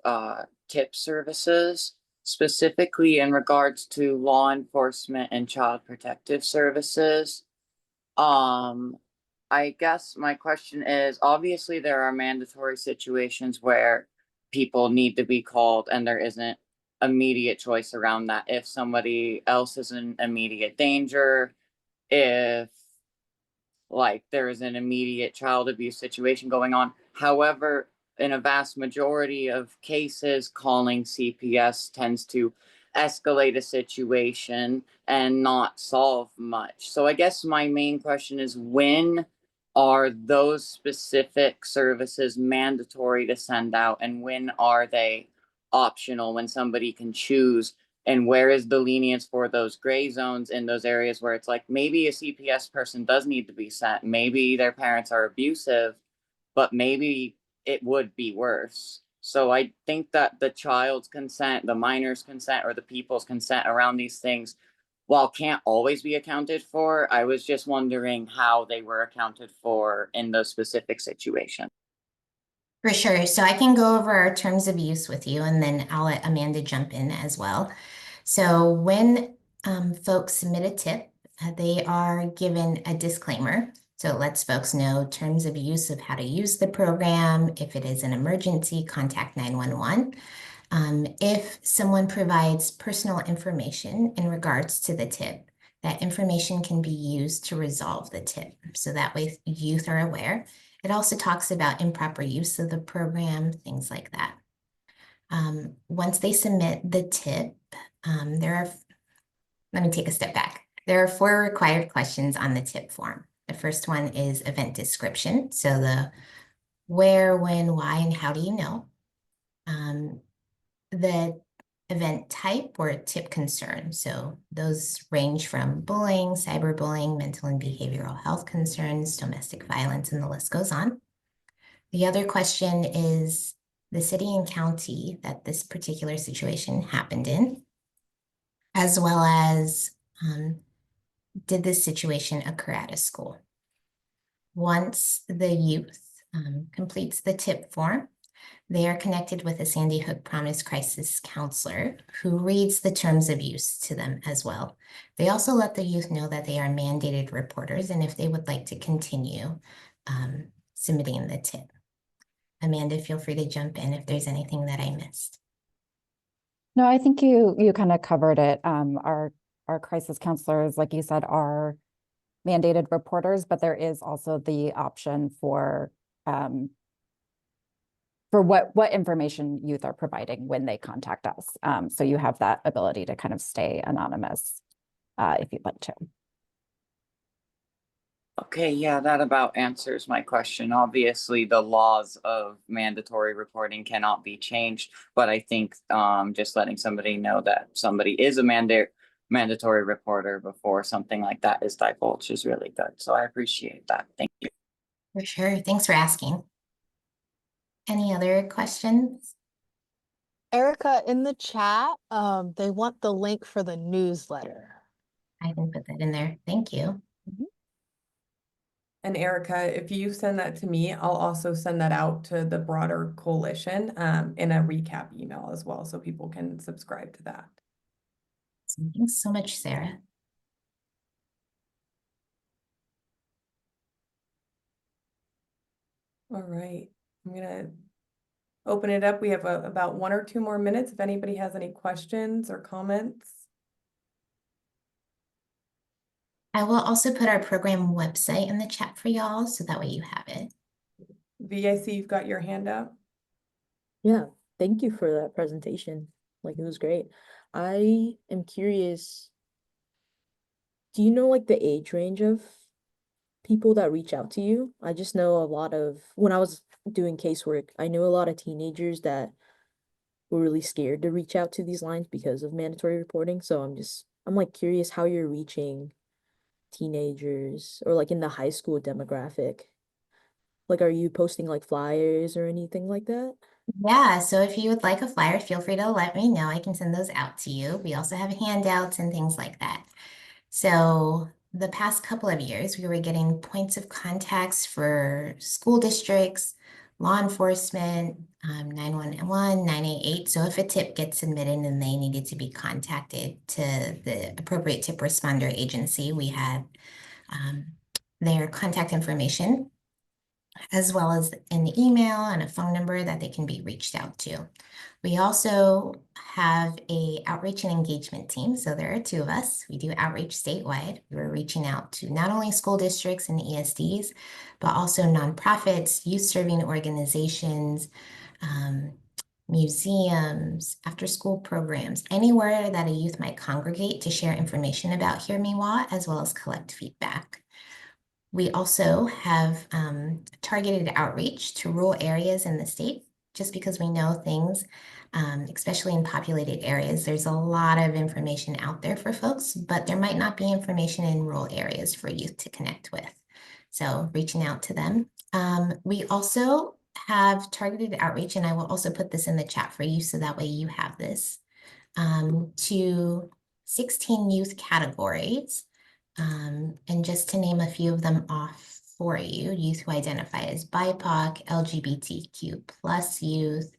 of tip services, specifically in regards to law enforcement and child protective services. I guess my question is, obviously there are mandatory situations where people need to be called and there isn't immediate choice around that. If somebody else is in immediate danger, if like there is an immediate child abuse situation going on. However, in a vast majority of cases, calling CPS tends to escalate a situation and not solve much. So I guess my main question is, when are those specific services mandatory to send out, and when are they optional, when somebody can choose? And where is the lenience for those gray zones in those areas where it's like maybe a CPS person does need to be sent, maybe their parents are abusive, but maybe it would be worse. So I think that the child's consent, the minor's consent, or the people's consent around these things, while can't always be accounted for, I was just wondering how they were accounted for in those specific situations. For sure. So I can go over our terms of use with you, and then I'll let Amanda jump in as well. So when folks submit a tip, they are given a disclaimer. So it lets folks know terms of use of how to use the program. If it is an emergency, contact 911. If someone provides personal information in regards to the tip, that information can be used to resolve the tip. So that way youth are aware. It also talks about improper use of the program, things like that. Once they submit the tip, let me take a step back. There are 4 required questions on the tip form. The first one is event description. So the where, when, why, and how do you know? The event type or tip concern. So those range from bullying, cyberbullying, mental and behavioral health concerns, domestic violence, and the list goes on. The other question is the city and county that this particular situation happened in, as well as did this situation occur at a school? Once the youth completes the tip form, they are connected with a Sandy Hook Promise crisis counselor who reads the terms of use to them as well. They also let the youth know that they are mandated reporters and if they would like to continue submitting the tip. Amanda, feel free to jump in if there's anything that I missed. No, I think you kind of covered it. Our crisis counselors, like you said, are mandated reporters, but there is also the option for what information youth are providing when they contact us. So you have that ability to kind of stay anonymous if you'd like to. Okay, yeah, that about answers my question. Obviously, the laws of mandatory reporting cannot be changed, but I think just letting somebody know that somebody is a mandatory reporter before something like that is divulged is really good. So I appreciate that. Thank you. For sure. Thanks for asking. Any other questions? Erica, in the chat, they want the link for the newsletter. I can put that in there. Thank you. And Erica, if you send that to me, I'll also send that out to the broader coalition in a recap email as well, so people can subscribe to that. Thanks so much, Sarah. All right, I'm gonna open it up. We have about 1 or 2 more minutes if anybody has any questions or comments. I will also put our program website in the chat for y'all, so that way you have it. VIC, you've got your hand up. Yeah, thank you for that presentation. Like, it was great. I am curious, do you know like the age range of people that reach out to you? I just know a lot of, when I was doing casework, I knew a lot of teenagers that were really scared to reach out to these lines because of mandatory reporting. So I'm like curious how you're reaching teenagers or like in the high school demographic. Like, are you posting like flyers or anything like that? Yeah, so if you would like a flyer, feel free to let me know. I can send those out to you. We also have handouts and things like that. So the past couple of years, we were getting points of contacts for school districts, law enforcement, 911, 988. So if a tip gets submitted and they needed to be contacted to the appropriate tip responder agency, we had their contact information, as well as an email and a phone number that they can be reached out to. We also have a outreach and engagement team. So there are two of us. We do outreach statewide. We're reaching out to not only school districts and ESDs, but also nonprofits, youth serving organizations, museums, after school programs, anywhere that a youth might congregate to share information about HearMeWA, as well as collect feedback. We also have targeted outreach to rural areas in the state, just because we know things, especially in populated areas, there's a lot of information out there for folks, but there might not be information in rural areas for youth to connect with. So reaching out to them. We also have targeted outreach, and I will also put this in the chat for you so that way you have this, to 16 youth categories. And just to name a few of them off for you, youth who identify as BIPOC, LGBTQ plus youth,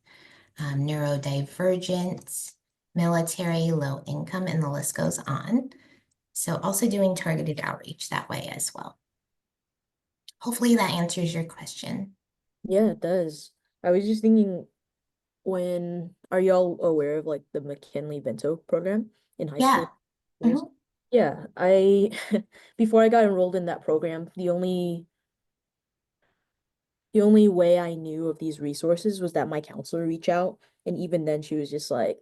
neurodivergent, military, low income, and the list goes on. So also doing targeted outreach that way as well. Hopefully that answers your question. Yeah, it does. I was just thinking, are y'all aware of like the McKinley-Vento program in high Yeah. school? Yeah, before I got enrolled in that program, the only way I knew of these resources was that my counselor reached out, and even then she was just like,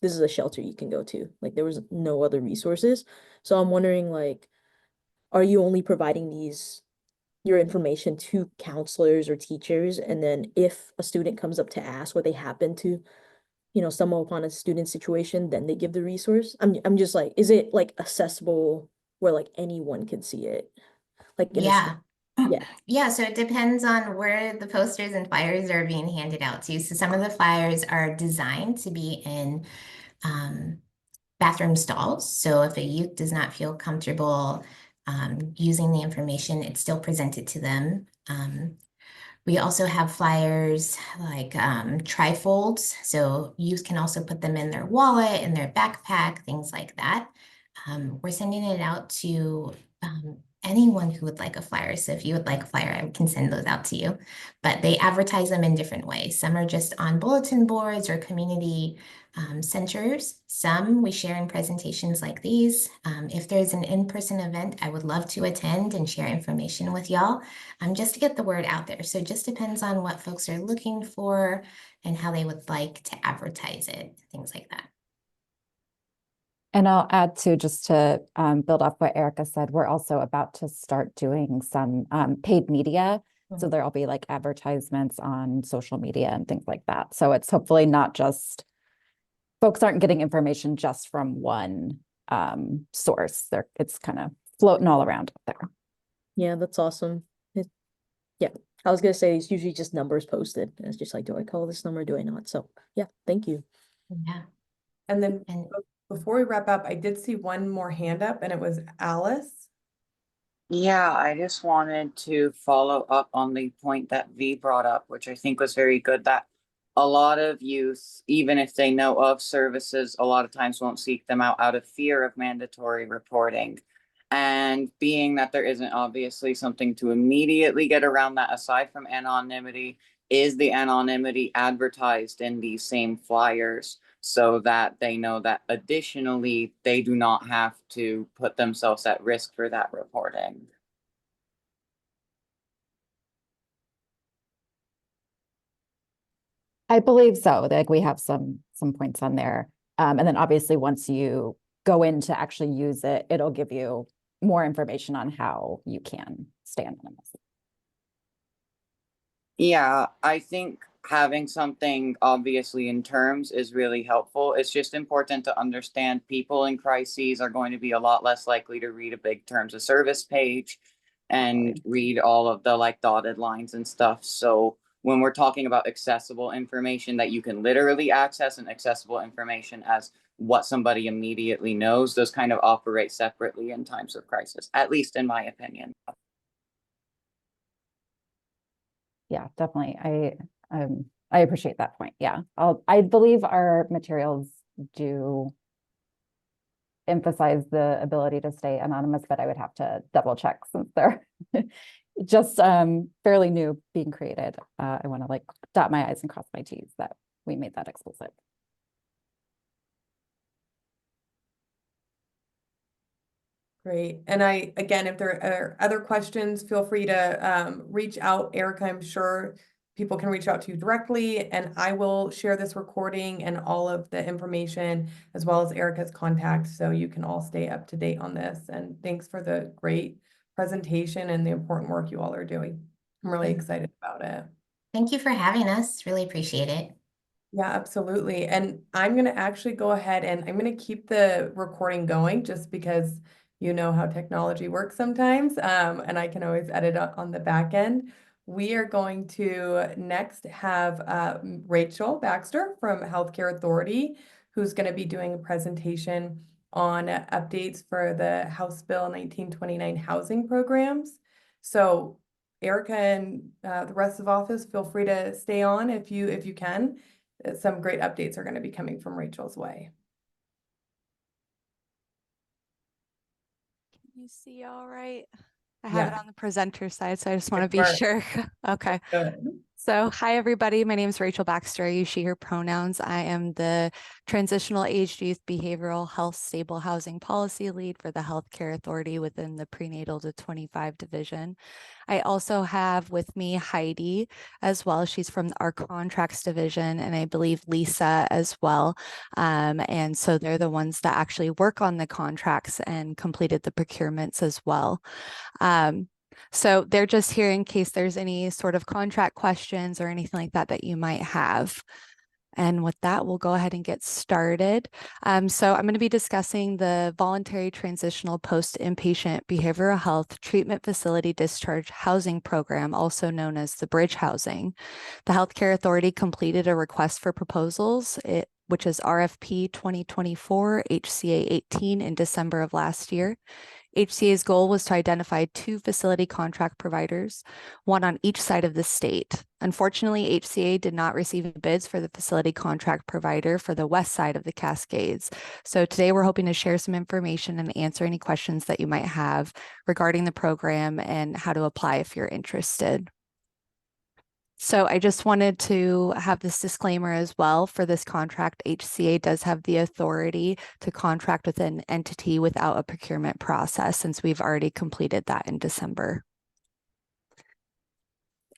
this is a shelter you can go to. Like there was no other resources. So I'm wondering, like, are you only providing your information to counselors or teachers, and then if a student comes up to ask what they happen to, stumble upon a student situation, then they give the resource? I'm just like, is it like accessible where like anyone can see it? Like in Yeah. Yeah. Yeah, so it depends on where the posters and flyers are being handed out to. So some of the flyers are designed to be in bathroom stalls. So if a youth does not feel comfortable using the information, it's still presented to them. We also have flyers like trifolds, so youth can also put them in their wallet, in their backpack, things like that. We're sending it out to anyone who would like a flyer. So if you would like a flyer, I can send those out to you. But they advertise them in different ways. Some are just on bulletin boards or community centers. Some we share in presentations like these. If there's an in-person event, I would love to attend and share information with y'all, just to get the word out there. So it just depends on what folks are looking for and how they would like to advertise it, things like that. And I'll add to, just to build off what Erica said, we're also about to start doing some paid media. So there'll be like advertisements on social media and things like that. So it's hopefully not just, folks aren't getting information just from one source. It's kind of floating all around up there. Yeah, that's awesome. Yeah, I was gonna say it's usually just numbers posted. And it's just like, do I call this number? Do I not? So yeah, thank you. Yeah. And then before we wrap up, I did see one more hand up, and it was Alice. Yeah, I just wanted to follow up on the point that V brought up, which I think was very good, that a lot of youth, even if they know of services, a lot of times won't seek them out of fear of mandatory reporting. And being that there isn't obviously something to immediately get around that aside from anonymity, is the anonymity advertised in these same flyers so that they know that additionally they do not have to put themselves at risk for that reporting? I believe so. Like we have some points on there. And then obviously once you go in to actually use it, it'll give you more information on how you can stay anonymous. Yeah, I think having something obviously in terms is really helpful. It's just important to understand people in crises are going to be a lot less likely to read a big terms of service page and read all of the like dotted lines and stuff. So when we're talking about accessible information that you can literally access, and accessible information as what somebody immediately knows, those kind of operate separately in times of crisis, at least in my opinion. Yeah, definitely. I appreciate that point. Yeah, I believe our materials do emphasize the ability to stay anonymous, but I would have to double check since they're just fairly new being created. I want to like dot my I's and cross my T's that we made that explicit. Great. And again, if there are other questions, feel free to reach out. Erica, I'm sure people can reach out to you directly, and I will share this recording and all of the information as well as Erica's contact so you can all stay up to date on this. And thanks for the great presentation and the important work you all are doing. I'm really excited about it. Thank you for having us. Really appreciate it. Yeah, absolutely. And I'm going to actually go ahead and I'm going to keep the recording going just because you know how technology works sometimes, and I can always edit on the back end. We are going to next have Rachel Baxter from Healthcare Authority, who's going to be doing a presentation on updates for the House Bill 1929 housing programs. So Erica and the rest of office, feel free to stay on if you can. Some great updates are going to be coming from Rachel's way. Can you see all right? I have it Yeah. on the presenter side, so I just want to Good be work. sure. Okay. Good. So, hi everybody. My name is Rachel Baxter. I use she, her pronouns. I am the Transitional Aged Youth Behavioral Health Stable Housing Policy Lead for the Healthcare Authority within the Prenatal to 25 division. I also have with me Heidi as well. She's from our contracts division, and I believe Lisa as well. And so they're the ones that actually work on the contracts and completed the procurements as well. So they're just here in case there's any sort of contract questions or anything like that that you might have. And with that, we'll go ahead and get started. So I'm going to be discussing the Voluntary Transitional Post-Inpatient Behavioral Health Treatment Facility Discharge Housing Program, also known as the Bridge Housing. The Healthcare Authority completed a request for proposals, which is RFP 2024 HCA 18 in December of last year. HCA's goal was to identify 2 facility contract providers, one on each side of the state. Unfortunately, HCA did not receive bids for the facility contract provider for the west side of the Cascades. So today we're hoping to share some information and answer any questions that you might have regarding the program and how to apply if you're interested. So I just wanted to have this disclaimer as well. For this contract, HCA does have the authority to contract with an entity without a procurement process, since we've already completed that in December.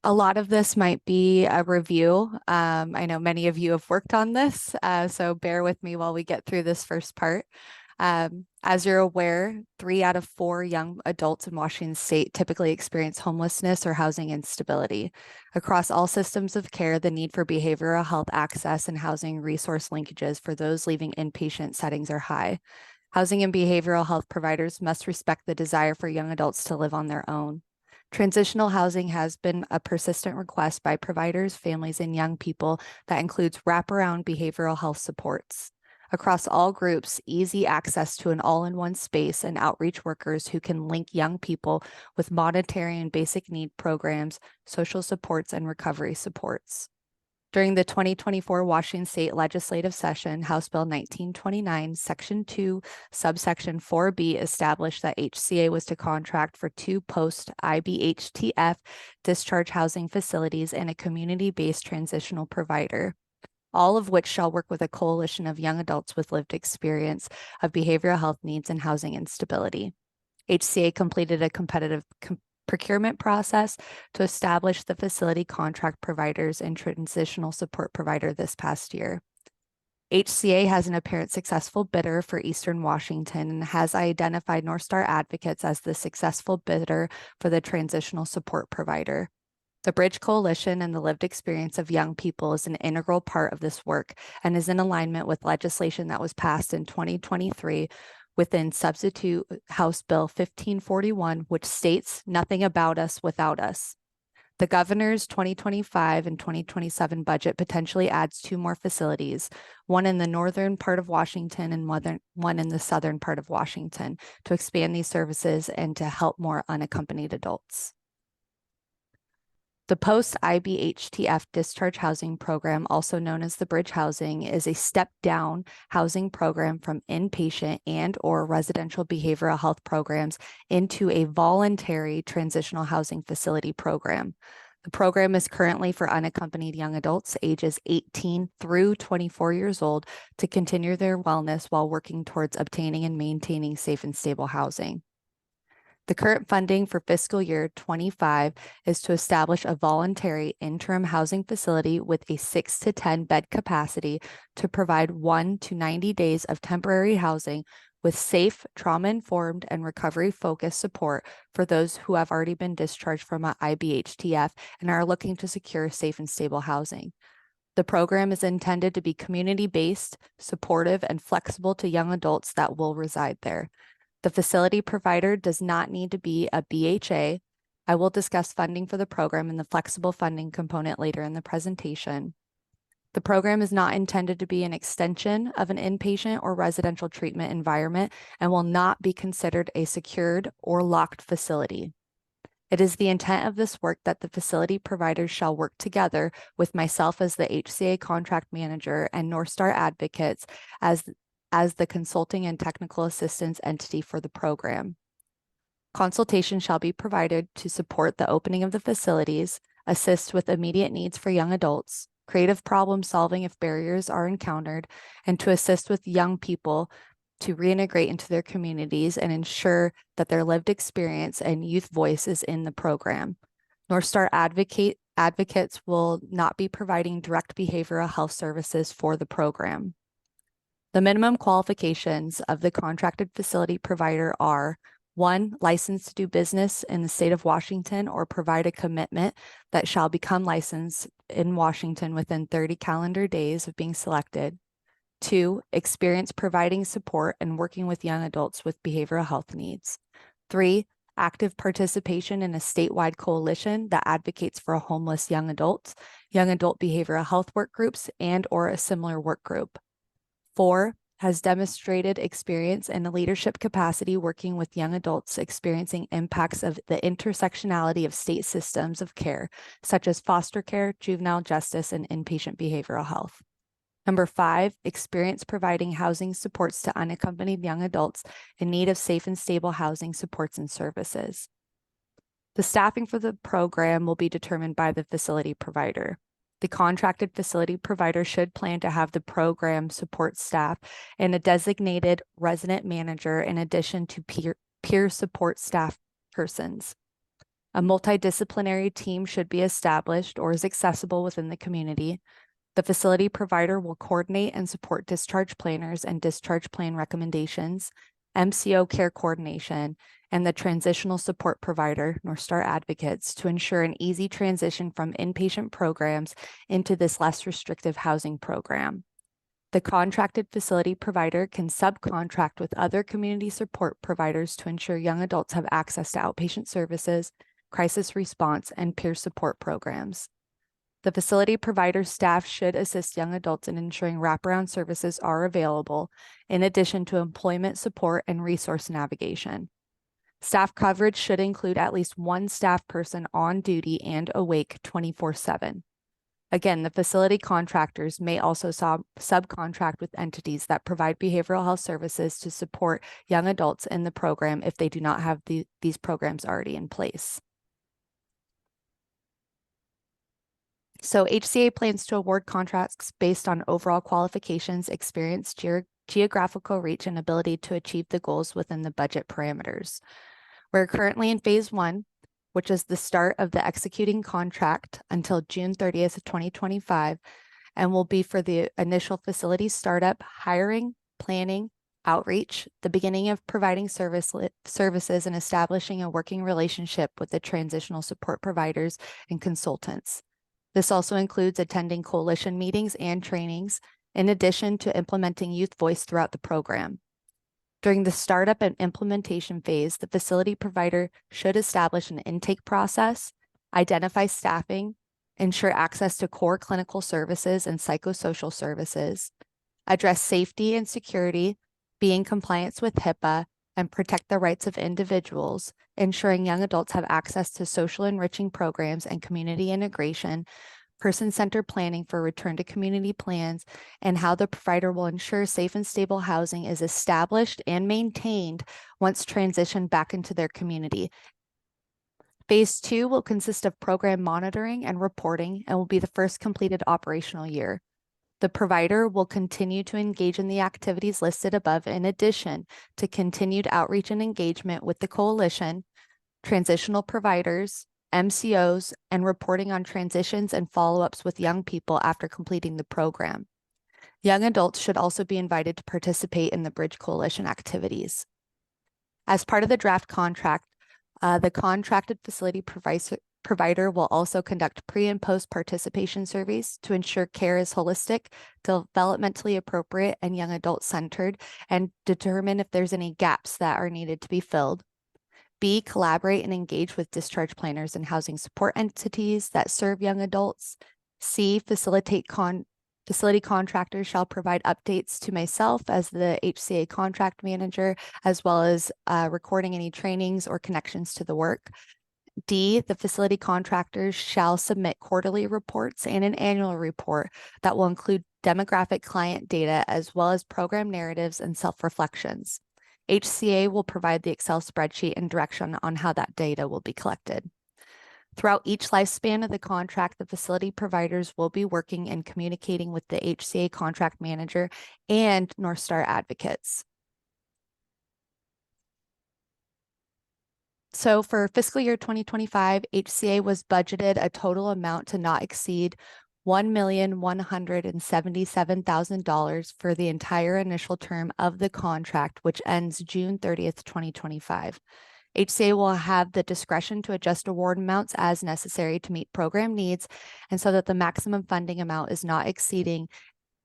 A lot of this might be a review. I know many of you have worked on this, so bear with me while we get through this first part. As you're aware, 3 out of 4 young adults in Washington state typically experience homelessness or housing instability. Across all systems of care, the need for behavioral health access and housing resource linkages for those leaving inpatient settings are high. Housing and behavioral health providers must respect the desire for young adults to live on their own. Transitional housing has been a persistent request by providers, families, and young people that includes wraparound behavioral health supports. Across all groups, easy access to an all-in-one space and outreach workers who can link young people with monetary and basic need programs, social supports, and recovery supports. During the 2024 Washington State Legislative Session, House Bill 1929, Section 2, Subsection 4B established that HCA was to contract for 2 post-IBHTF discharge housing facilities and a community-based transitional provider, all of which shall work with a coalition of young adults with lived experience of behavioral health needs and housing instability. HCA completed a competitive procurement process to establish the facility contract providers and transitional support provider this past year. HCA has an apparent successful bidder for Eastern Washington and has identified North Star Advocates as the successful bidder for the transitional support provider. The Bridge Coalition and the lived experience of young people is an integral part of this work and is in alignment with legislation that was passed in 2023 within Substitute House Bill 1541, which states nothing about us without us. The governor's 2025 and 2027 budget potentially adds 2 more facilities, one in the northern part of Washington and one in the southern part of Washington, to expand these services and to help more unaccompanied adults. The post-IBHTF discharge housing program, also known as the bridge housing, is a step-down housing program from inpatient and/or residential behavioral health programs into a voluntary transitional housing facility program. The program is currently for unaccompanied young adults ages 18 through 24 years old to continue their wellness while working towards obtaining and maintaining safe and stable housing. The current funding for fiscal year 25 is to establish a voluntary interim housing facility with a 6 to 10 bed capacity to provide 1 to 90 days of temporary housing with safe, trauma-informed, and recovery-focused support for those who have already been discharged from an IBHTF and are looking to secure safe and stable housing. The program is intended to be community-based, supportive, and flexible to young adults that will reside there. The facility provider does not need to be a BHA. I will discuss funding for the program and the flexible funding component later in the presentation. The program is not intended to be an extension of an inpatient or residential treatment environment and will not be considered a secured or locked facility. It is the intent of this work that the facility providers shall work together with myself as the HCA contract manager and North Star Advocates as the consulting and technical assistance entity for the program. Consultation shall be provided to support the opening of the facilities, assist with immediate needs for young adults, creative problem solving if barriers are encountered, and to assist with young people to reintegrate into their communities and ensure that their lived experience and youth voice is in the program. North Star Advocates will not be providing direct behavioral health services for the program. The minimum qualifications of the contracted facility provider are: 1, licensed to do business in the state of Washington or provide a commitment that shall become licensed in Washington within 30 calendar days of being selected. 2, experience providing support and working with young adults with behavioral health needs. 3, active participation in a statewide coalition that advocates for homeless young adult behavioral health work groups and/or a similar work group. 4, has demonstrated experience in a leadership capacity working with young adults experiencing impacts of the intersectionality of state systems of care, such as foster care, juvenile justice, and inpatient behavioral health. Number 5, experience providing housing supports to unaccompanied young adults in need of safe and stable housing supports and services. The staffing for the program will be determined by the facility provider. The contracted facility provider should plan to have the program support staff and a designated resident manager in addition to peer support staff persons. A multidisciplinary team should be established or is accessible within the community. The facility provider will coordinate and support discharge planners and discharge plan recommendations, MCO care coordination, and the transitional support provider, North Star Advocates, to ensure an easy transition from inpatient programs into this less restrictive housing program. The contracted facility provider can subcontract with other community support providers to ensure young adults have access to outpatient services, crisis response, and peer support programs. The facility provider staff should assist young adults in ensuring wraparound services are available, in addition to employment support and resource navigation. Staff coverage should include at least one staff person on duty and awake 24/7. Again, the facility contractors may also subcontract with entities that provide behavioral health services to support young adults in the program if they do not have these programs already in place. So HCA plans to award contracts based on overall qualifications, experience, geographical reach, and ability to achieve the goals within the budget parameters. We're currently in phase 1, which is the start of the executing contract until June 30th, 2025, and will be for the initial facility startup, hiring, planning, outreach, the beginning of providing services, and establishing a working relationship with the transitional support providers and consultants. This also includes attending coalition meetings and trainings, in addition to implementing youth voice throughout the program. During the startup and implementation phase, the facility provider should establish an intake process, identify staffing, ensure access to core clinical services and psychosocial services, address safety and security, be in compliance with HIPAA, and protect the rights of individuals, ensuring young adults have access to social enriching programs and community integration, person-centered planning for return to community plans, and how the provider will ensure safe and stable housing is established and maintained once transitioned back into their community. Phase 2 will consist of program monitoring and reporting and will be the first completed operational year. The provider will continue to engage in the activities listed above in addition to continued outreach and engagement with the coalition, transitional providers, MCOs, and reporting on transitions and follow-ups with young people after completing the program. Young adults should also be invited to participate in the Bridge Coalition activities. As part of the draft contract, the contracted facility provider will also conduct pre and post participation surveys to ensure care is holistic, developmentally appropriate, and young adult centered, and determine if there's any gaps that are needed to be filled. B, collaborate and engage with discharge planners and housing support entities that serve young adults. C, facility contractors shall provide updates to myself as the HCA contract manager, as well as recording any trainings or connections to the work. D, the facility contractors shall submit quarterly reports and an annual report that will include demographic client data as well as program narratives and self-reflections. HCA will provide the Excel spreadsheet and direction on how that data will be collected. Throughout each lifespan of the contract, the facility providers will be working and communicating with the HCA contract manager and North Star advocates. So for fiscal year 2025, HCA was budgeted a total amount to not exceed $1,177,000 for the entire initial term of the contract, which ends June 30th, 2025. HCA will have the discretion to adjust award amounts as necessary to meet program needs and so that the maximum funding amount is not exceeding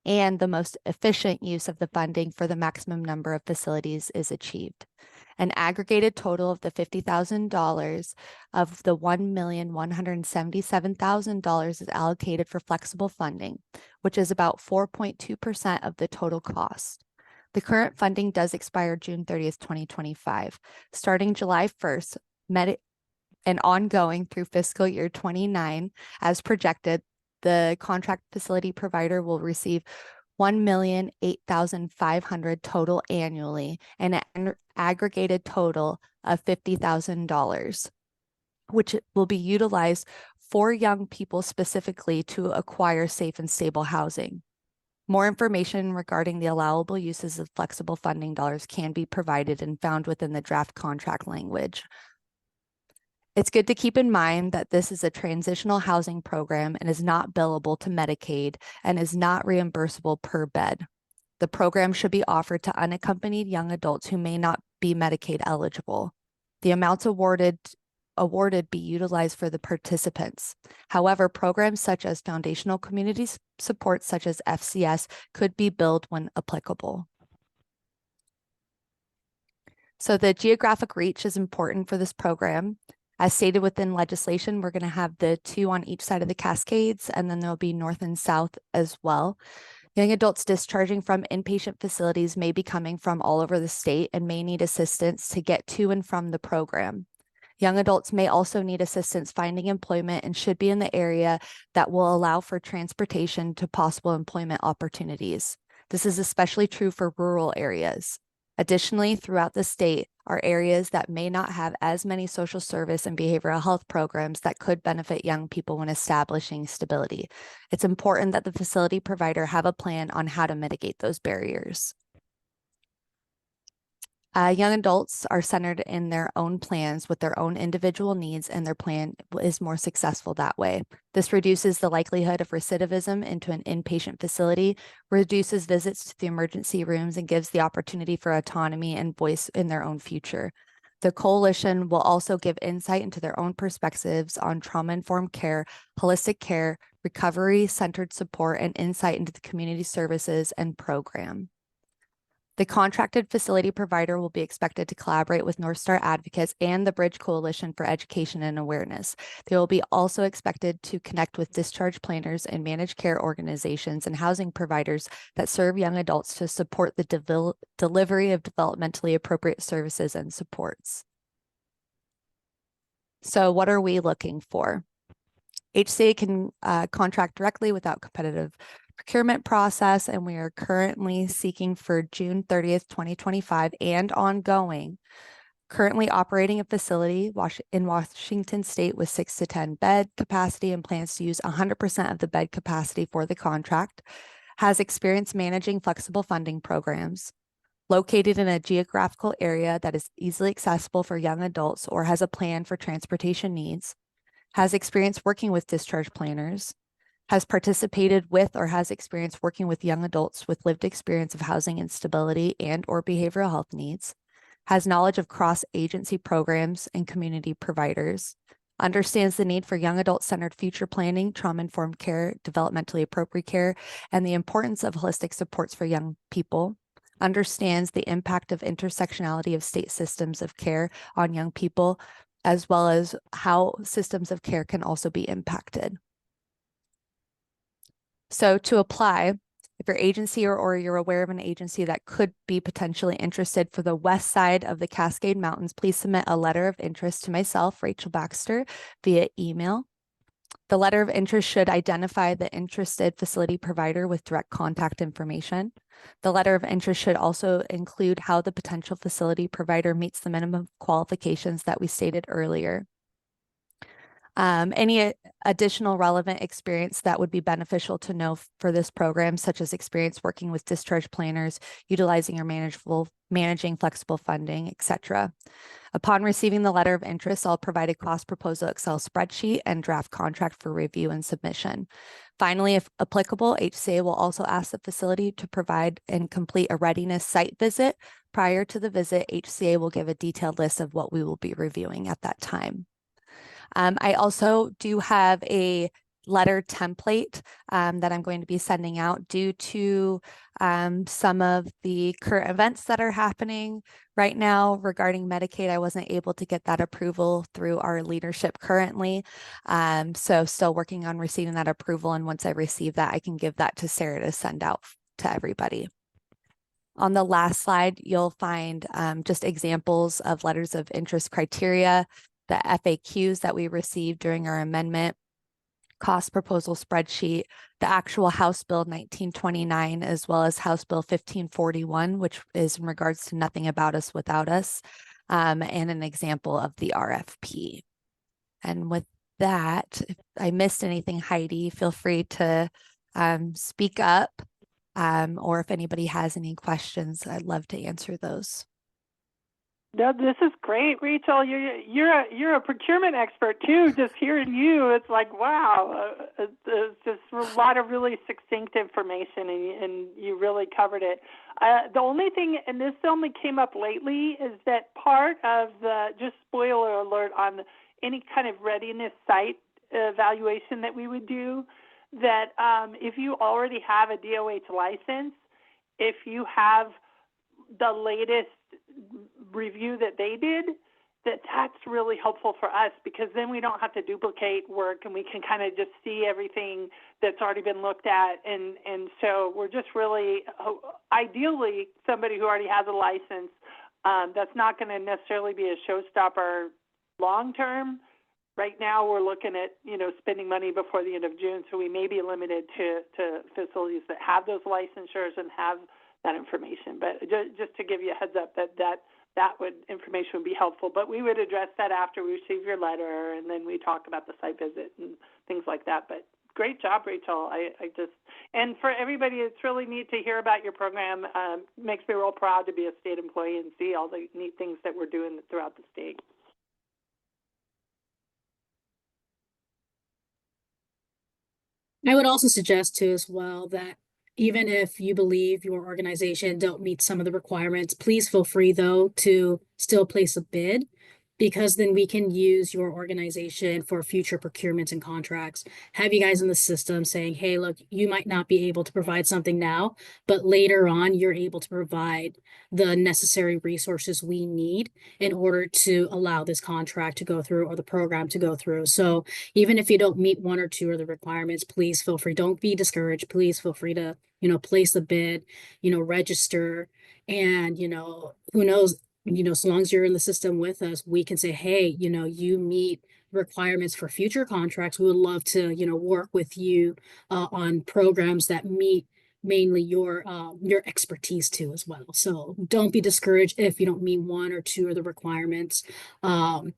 and the most efficient use of the funding for the maximum number of facilities is achieved. An aggregated total of the $50,000 of the $1,177,000 is allocated for flexible funding, which is about 4.2% of the total cost. The current funding does expire June 30th, 2025. Starting July 1st, and ongoing through fiscal year 29, as projected, the contract facility provider will receive $1,008,500 total annually and an aggregated total of $50,000, which will be utilized for young people specifically to acquire safe and stable housing. More information regarding the allowable uses of flexible funding dollars can be provided and found within the draft contract language. It's good to keep in mind that this is a transitional housing program and is not billable to Medicaid and is not reimbursable per bed. The program should be offered to unaccompanied young adults who may not be Medicaid eligible. The amounts awarded be utilized for the participants. However, programs such as foundational community support, such as FCS, could be billed when applicable. So the geographic reach is important for this program. As stated within legislation, we're going to have the 2 on each side of the Cascades, and then there'll be north and south as well. Young adults discharging from inpatient facilities may be coming from all over the state and may need assistance to get to and from the program. Young adults may also need assistance finding employment and should be in the area that will allow for transportation to possible employment opportunities. This is especially true for rural areas. Additionally, throughout the state are areas that may not have as many social service and behavioral health programs that could benefit young people when establishing stability. It's important that the facility provider have a plan on how to mitigate those barriers. Young adults are centered in their own plans with their own individual needs, and their plan is more successful that way. This reduces the likelihood of recidivism into an inpatient facility, reduces visits to the emergency rooms, and gives the opportunity for autonomy and voice in their own future. The coalition will also give insight into their own perspectives on trauma-informed care, holistic care, recovery-centered support, and insight into the community services and program. The contracted facility provider will be expected to collaborate with North Star advocates and the Bridge Coalition for Education and Awareness. They will be also expected to connect with discharge planners and managed care organizations and housing providers that serve young adults to support the delivery of developmentally appropriate services and supports. So what are we looking for? HCA can contract directly without competitive procurement process, and we are currently seeking for June 30th, 2025 and ongoing, currently operating a facility in Washington State with 6 to 10 bed capacity and plans to use 100% of the bed capacity for the contract, has experience managing flexible funding programs, located in a geographical area that is easily accessible for young adults or has a plan for transportation needs, has experience working with discharge planners, has participated with or has experience working with young adults with lived experience of housing instability and or behavioral health needs, has knowledge of cross-agency programs and community providers, understands the need for young adult-centered future planning, trauma-informed care, developmentally appropriate care, and the importance of holistic supports for young people, understands the impact of intersectionality of state systems of care on young people, as well as how systems of care can also be impacted. So to apply, if your agency or you're aware of an agency that could be potentially interested for the west side of the Cascade Mountains, please submit a letter of interest to myself, Rachel Baxter, via email. The letter of interest should identify the interested facility provider with direct contact information. The letter of interest should also include how the potential facility provider meets the minimum qualifications that we stated earlier. Any additional relevant experience that would be beneficial to know for this program, such as experience working with discharge planners, utilizing or managing flexible funding, etc. Upon receiving the letter of interest, I'll provide a cost proposal Excel spreadsheet and draft contract for review and submission. Finally, if applicable, HCA will also ask the facility to provide and complete a readiness site visit. Prior to the visit, HCA will give a detailed list of what we will be reviewing at that time. I also do have a letter template that I'm going to be sending out due to some of the current events that are happening right now regarding Medicaid. I wasn't able to get that approval through our leadership currently. So still working on receiving that approval. And once I receive that, I can give that to Sarah to send out to everybody. On the last slide, you'll find just examples of letters of interest criteria, the FAQs that we received during our amendment, cost proposal spreadsheet, the actual House Bill 1929, as well as House Bill 1541, which is in regards to nothing about us without us, and an example of the RFP. And with that, if I missed anything, Heidi, feel free to speak up, or if anybody has any questions, I'd love to answer those. No, this is great, Rachel. You're a procurement expert too. Just hearing you, it's like wow. It's just a lot of really succinct information, and you really covered it. The only thing, and this only came up lately, is that part of the, just spoiler alert on any kind of readiness site evaluation that we would do, that if you already have a DOH license, if you have the latest review that they did, that's really helpful for us, because then we don't have to duplicate work and we can kind of just see everything that's already been looked at. And so we're just really, ideally, somebody who already has a license, that's not going to necessarily be a showstopper long term. Right now we're looking at, spending money before the end of June, so we may be limited to facilities that have those licensures and have that information. But just to give you a heads up that information would be helpful. But we would address that after we receive your letter, and then we talk about the site visit and things like that. But great job, Rachel. And for everybody, it's really neat to hear about your program. Makes me real proud to be a state employee and see all the neat things that we're doing throughout the state. I would also suggest too as well that even if you believe your organization don't meet some of the requirements, please feel free though to still place a bid, because then we can use your organization for future procurements and contracts. Have you guys in the system saying, hey, look, you might not be able to provide something now, but later on, you're able to provide the necessary resources we need in order to allow this contract to go through or the program to go through. So even if you don't meet one or two of the requirements, please feel free. Don't be discouraged. Please feel free to, place the bid, register, and, who knows, so long as you're in the system with us, we can say, hey, you meet requirements for future contracts. We would love to, work with you on programs that meet mainly your expertise too as well. So don't be discouraged if you don't meet one or two of the requirements, or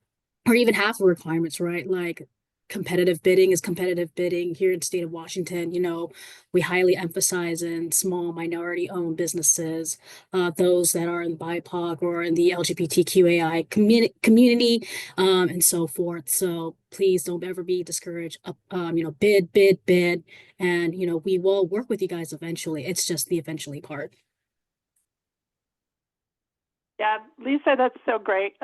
even half the requirements, right? Like competitive bidding is competitive bidding here in the state of Washington. We highly emphasize in small minority owned businesses, those that are in BIPOC or in the LGBTQAI community, and so forth. So please don't ever be discouraged. Bid, and we will work with you guys eventually. It's just the eventually part. Yeah, Lisa, that's so great.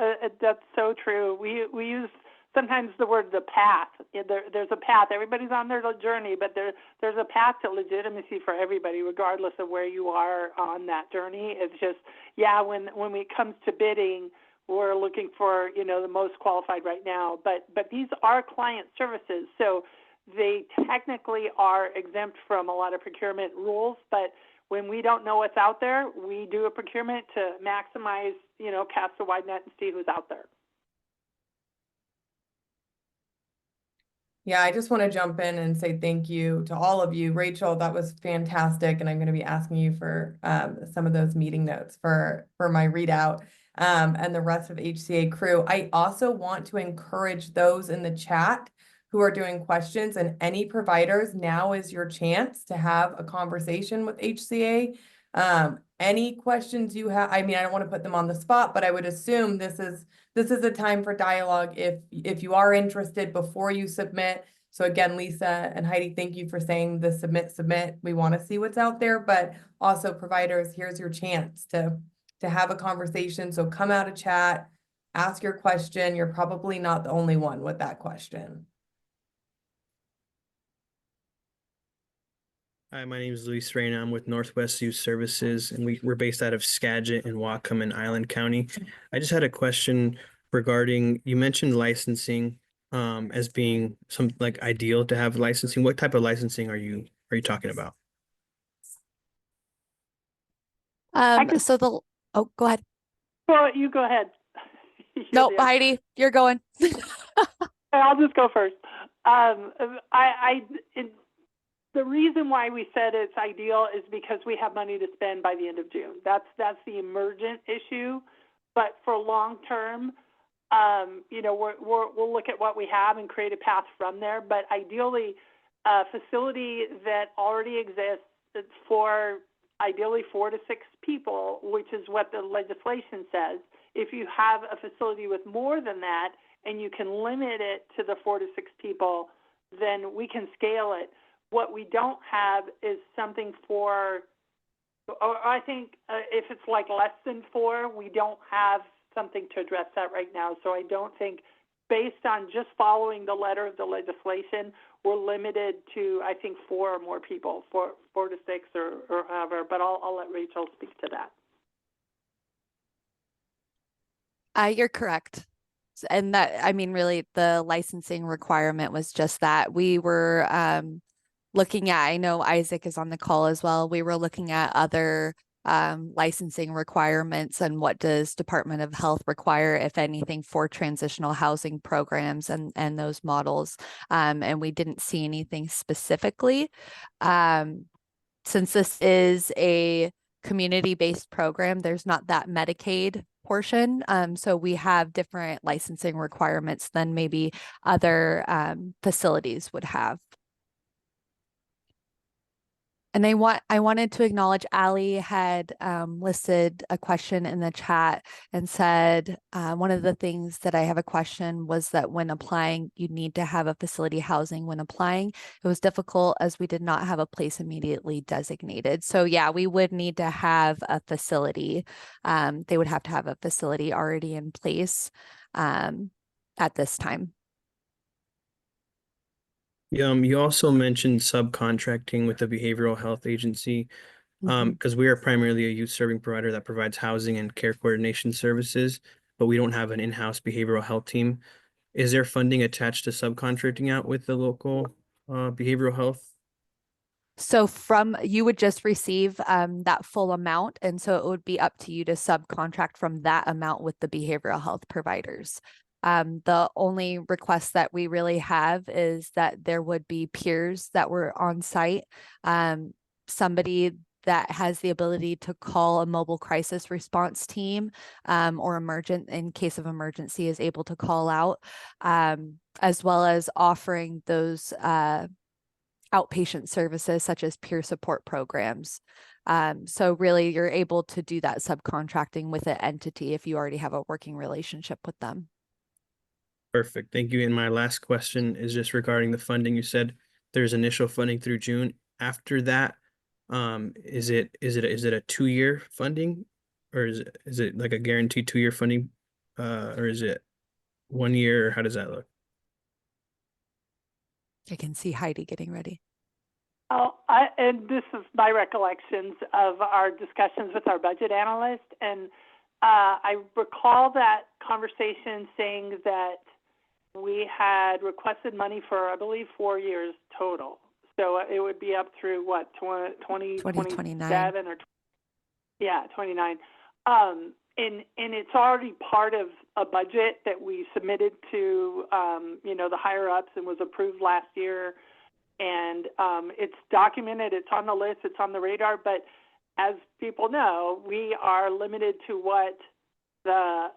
That's so true. We use sometimes the word the path. There's a path. Everybody's on their journey, but there's a path to legitimacy for everybody, regardless of where you are on that journey. It's just, when it comes to bidding, we're looking for, the most qualified right now. But these are client services, so they technically are exempt from a lot of procurement rules, but when we don't know what's out there, we do a procurement to maximize, cast a wide net and see who's out there. Yeah, I just want to jump in and say thank you to all of you. Rachel, that was fantastic. And I'm going to be asking you for some of those meeting notes for my readout, and the rest of HCA crew. I also want to encourage those in the chat who are doing questions, and any providers, now is your chance to have a conversation with HCA. Any questions you have, I don't want to put them on the spot, but I would assume this is a time for dialogue if you are interested before you submit. So again, Lisa and Heidi, thank you for saying the submit. We want to see what's out there, but also providers, here's your chance to have a conversation. So come out of chat, ask your question. You're probably not the only one with that question. Hi, my name is Luis Reyna. I'm with Northwest Youth Services, and we're based out of Skagit and Whatcom in Island County. I just had a question regarding, you mentioned licensing as being some ideal to have licensing. What type of licensing are you talking about? Go ahead. Well, you go ahead. No, Heidi, you're going. I'll just go first. The reason why we said it's ideal is because we have money to spend by the end of June. That's the emergent issue. But for long term, we'll look at what we have and create a path from there. But ideally, a facility that already exists for ideally 4 to 6 people, which is what the legislation says. If you have a facility with more than that and you can limit it to the 4 to 6 people, then we can scale it. What we don't have is something or I think if it's less than 4, we don't have something to address that right now. So I don't think, based on just following the letter of the legislation, we're limited to, I think, 4 or more people, 4 to 6 or however, but I'll let Rachel speak to that. You're correct. And that, really the licensing requirement was just that. We were looking at, I know Isaac is on the call as well. We were looking at other licensing requirements and what does Department of Health require, if anything, for transitional housing programs and those models. And we didn't see anything specifically. Since this is a community-based program, there's not that Medicaid portion. So we have different licensing requirements than maybe other facilities would have. And I wanted to acknowledge Ali had listed a question in the chat and said, one of the things that I have a question was that when applying, you need to have a facility housing when applying. It was difficult as we did not have a place immediately designated. So yeah, we would need to have a facility. They would have to have a facility already in place. at this time. You also mentioned subcontracting with the behavioral health agency, because we are primarily a youth serving provider that provides housing and care coordination services, but we don't have an in-house behavioral health team. Is there funding attached to subcontracting out with the local behavioral health? So you would just receive that full amount. And so it would be up to you to subcontract from that amount with the behavioral health providers. The only request that we really have is that there would be peers that were on site, somebody that has the ability to call a mobile crisis response team, or in case of emergency is able to call out, as well as offering those outpatient services such as peer support programs. So really you're able to do that subcontracting with an entity if you already have a working relationship with them. Perfect. Thank you. And my last question is just regarding the funding. You said there's initial funding through June. After that, is it a 2-year funding, or is it like a guaranteed 2-year funding, or is it 1 year, or how does that look? I can see Heidi getting ready. Oh, and this is my recollections of our discussions with our budget analyst, and I recall that conversation saying that we had requested money for, I believe, 4 years total. So it would be up through what, 2027 or 29. And it's already part of a budget that we submitted to the higher ups and was approved last year. And it's documented, it's on the list, it's on the radar, but as people know, we are limited to what the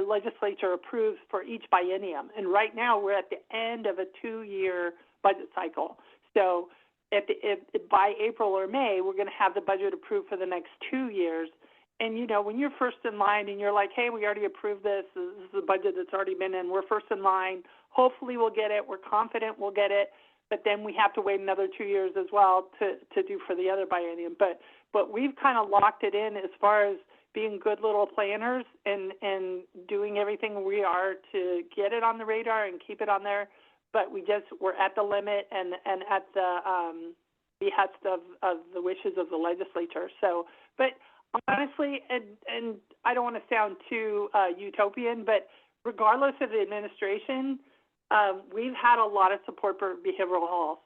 legislature approves for each biennium. And right now we're at the end of a 2-year budget cycle. So by April or May, we're going to have the budget approved for the next 2 years. And, when you're first in line and you're like, hey, we already approved this is the budget that's already been in, we're first in line, hopefully we'll get it, we're confident we'll get it, but then we have to wait another 2 years as well to do for the other biennium. But we've kind of locked it in as far as being good little planners and doing everything we are to get it on the radar and keep it on there. But we're at the limit and at the behest of the wishes of the legislature. So, but honestly, and I don't want to sound too utopian, but regardless of the administration, we've had a lot of support for behavioral health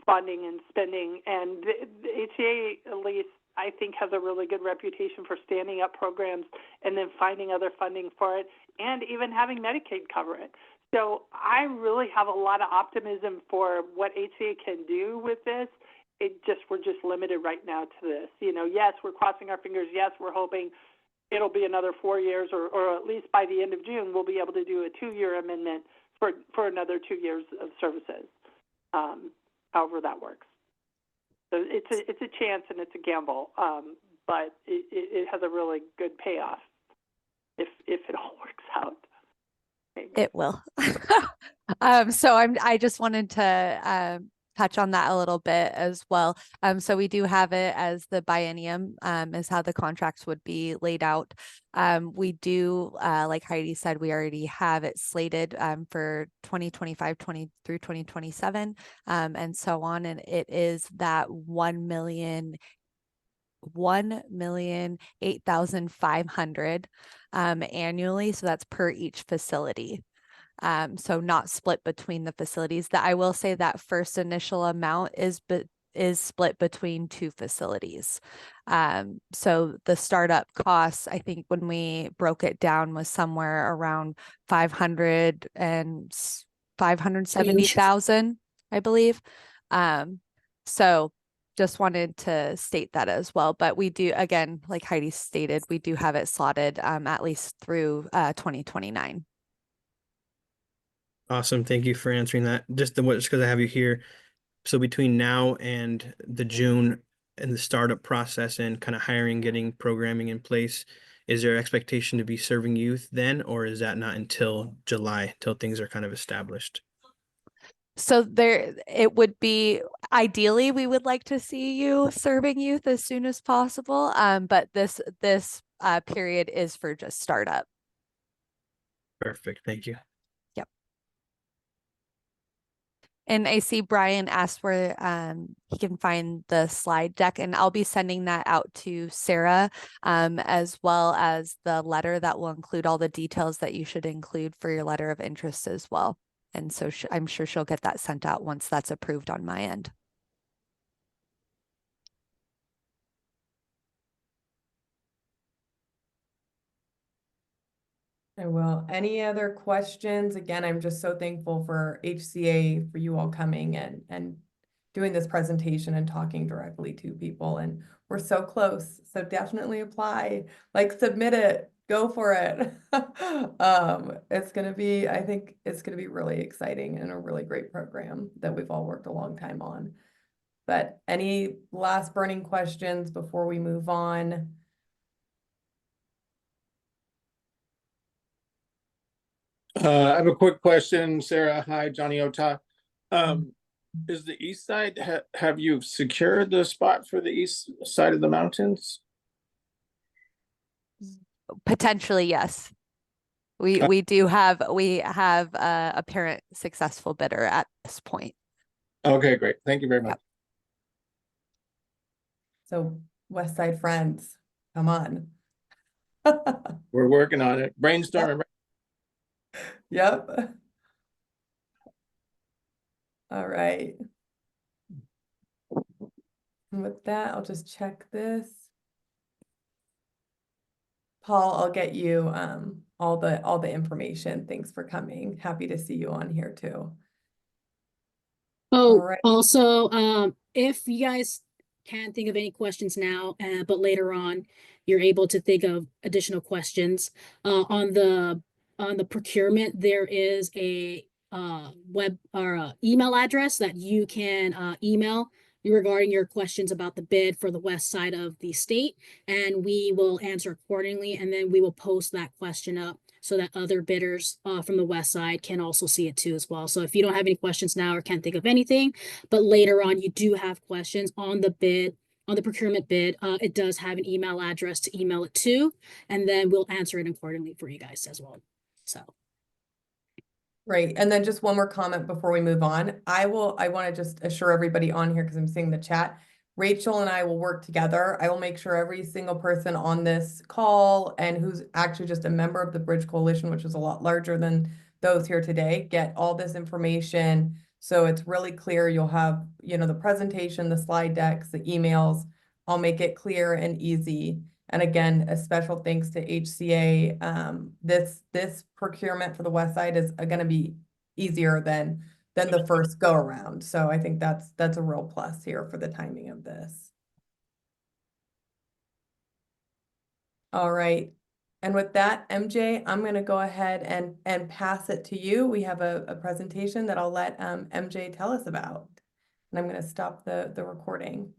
funding and spending, and the HCA, at least, I think, has a really good reputation for standing up programs and then finding other funding for it, and even having Medicaid cover it. So I really have a lot of optimism for what HCA can do with this. We're just limited right now to this. Yes, we're crossing our fingers. Yes, we're hoping it'll be another 4 years, or at least by the end of June, we'll be able to do a 2-year amendment for another 2 years of services, however that works. So it's a chance and it's a gamble, but it has a really good payoff if it all works out. Maybe. It will. So I just wanted to touch on that a little bit as well. So we do have it as the biennium, is how the contracts would be laid out. We do, like Heidi said, we already have it slated for 2025 through 2027, and so on. And it is that 1,008,500 annually. So that's per each facility. So not split between the facilities. That I will say that first initial amount is split between 2 facilities. So the startup costs, I think when we broke it down, was somewhere around 570,000, I believe. So just wanted to state that as well. But we do, again, like Heidi stated, we do have it slotted at least through 2029. Awesome. Thank you for answering that. Just because I have you here. So between now and the June and the startup process and kind of hiring, getting programming in place, is there expectation to be serving youth then, or is that not until July, till things are kind of established? So it would be, ideally, we would like to see you serving youth as soon as possible. But this period is for just startup. Perfect. Thank you. And I see Brian asked where he can find the slide deck, and I'll be sending that out to Sarah, as well as the letter that will include all the details that you should include for your letter of interest as well. And so I'm sure she'll get that sent out once that's approved on my end. I will. Any other questions? Again, I'm just so thankful for HCA, for you all coming and doing this presentation and talking directly to people. And we're so close. So definitely apply, like submit it, go for it. It's going to be, I think it's going to be really exciting and a really great program that we've all worked a long time on. But any last burning questions before we move on? I have a quick question, Sarah. Hi, Johnny Ota. Is the east side, have you secured the spot for the east side of the mountains? Potentially, yes. We have a apparent successful bidder at this point. Okay, great. Thank you very much. Yep. So West Side Friends, come on. We're working on it. Brainstorming. Yep. All right. And with that, I'll just check this. Paul, I'll get you all the information. Thanks for coming. Happy to see you on here too. Oh, All right. also, if you guys can't think of any questions now, but later on, you're able to think of additional questions. On the procurement, there is a web or email address that you can email regarding your questions about the bid for the west side of the state, and we will answer accordingly, and then we will post that question up so that other bidders from the west side can also see it too as well. So if you don't have any questions now or can't think of anything, but later on you do have questions on the bid, on the procurement bid, it does have an email address to email it to, and then we'll answer it accordingly for you guys as well. So. Right. And then just one more comment before we move on. I want to just assure everybody on here, because I'm seeing the chat. Rachel and I will work together. I will make sure every single person on this call and who's actually just a member of the Bridge Coalition, which is a lot larger than those here today, get all this information. So it's really clear. You'll have, the presentation, the slide decks, the emails. I'll make it clear and easy. And again, a special thanks to HCA. This procurement for the west side is going to be easier than the first go around. So I think that's a real plus here for the timing of this. All right. And with that, MJ, I'm going to go ahead and pass it to you. We have a presentation that I'll let MJ tell us about. And I'm going to stop the recording.